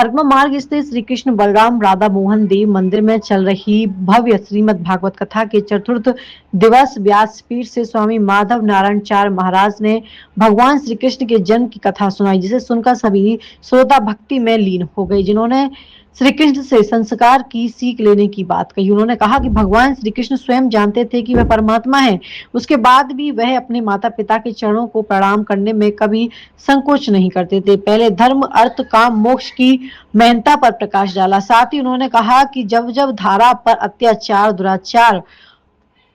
परिक्रमा मार्ग स्थित श्री कृष्ण बलराम राधा मोहन देव मंदिर में चल रही भव्य श्रीमद् भागवत कथा के चतुर्थ दिवस व्यासपीठ से स्वामी माधव नारायण चार्य महाराज ने भगवान श्री कृष्ण के जन्म की कथा सुनाई, जिसे सुनकर सभी श्रोता भक्ति में लीन हो गए, जिन्होंने श्री कृष्ण से संस्कार की सीख लेने की बात कही। उन्होंने कहा कि भगवान श्री कृष्ण स्वयं जानते थे कि वह परमात्मा है, उसके बाद भी वह अपने माता पिता के चरणों को प्रणाम करने में कभी संकोच नहीं करते थे। पहले धर्म, अर्थ, काम, मोक्ष की महत्ता पर प्रकाश डाला। साथ ही उन्होंने कहा कि जब जब धारा पर अत्याचार, दुराचार,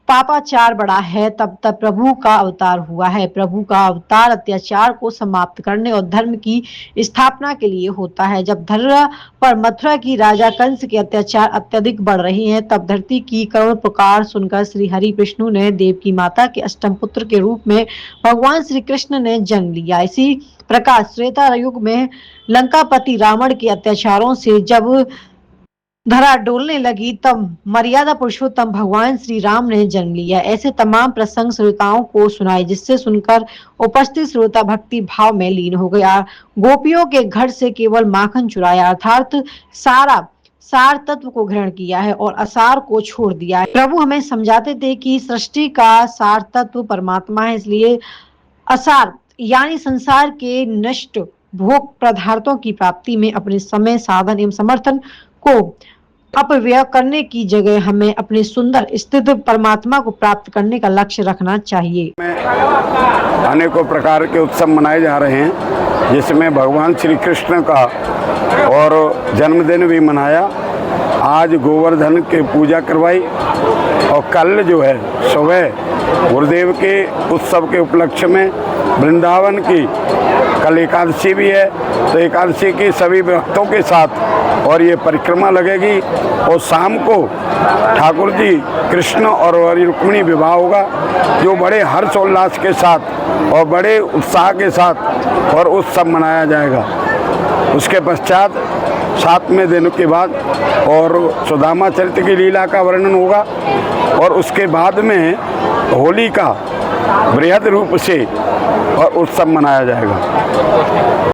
पापाचार बढ़ा है, तब तब प्रभु का अवतार हुआ है। प्रभु का अवतार अत्याचार को समाप्त करने और धर्म की स्थापना के लिए होता है। जब धरा पर मथुरा की राजा कंस के अत्याचार अत्यधिक बढ़ रहे हैं, तब धरती की करुण पुकार सुनकर श्री हरि विष्णु ने देव की माता के अष्टम पुत्र के रूप में भगवान श्री कृष्ण ने जन्म लिया। इसी प्रकार त्रेता युग में लंकापति रावण के अत्याचारों से जब धरा डोलने लगी, तब मर्यादा पुरुषोत्तम भगवान श्री राम ने जन्म लिया। ऐसे तमाम प्रसंग श्रोताओं को सुनाए, जिससे सुनकर उपस्थित श्रोता भक्ति भाव में लीन हो गया। गोपियों के घर से केवल माखन चुराया, अर्थात सार तत्व को ग्रहण किया है और असार को छोड़ दिया है। प्रभु हमें समझाते थे कि सृष्टि का सार तत्व परमात्मा है, इसलिए असार यानी संसार के नष्ट भोग पदार्थों की प्राप्ति में अपने समय, साधन एवं समर्थन को अपव्यय करने की जगह हमें अपने सुंदर स्थित परमात्मा को प्राप्त करने का लक्ष्य रखना चाहिए। अनेकों प्रकार के उत्सव मनाए जा रहे हैं, जिसमें भगवान श्री कृष्ण का और जन्मदिन भी मनाया। आज गोवर्धन की पूजा करवाई और कल जो है सुबह गुरुदेव के उत्सव के उपलक्ष्य में वृंदावन की कल एकादशी भी है, तो एकादशी की सभी भक्तों के साथ और ये परिक्रमा लगेगी और शाम को ठाकुर जी कृष्ण और रुक्मिणी विवाह होगा, जो बड़े हर्षोल्लास के साथ और बड़े उत्साह के साथ और उत्सव मनाया जाएगा। उसके पश्चात 7वें दिन के बाद और सुदामा चरित्र की लीला का वर्णन होगा और उसके बाद में होली का बृहद रूप से और उत्सव मनाया जाएगा।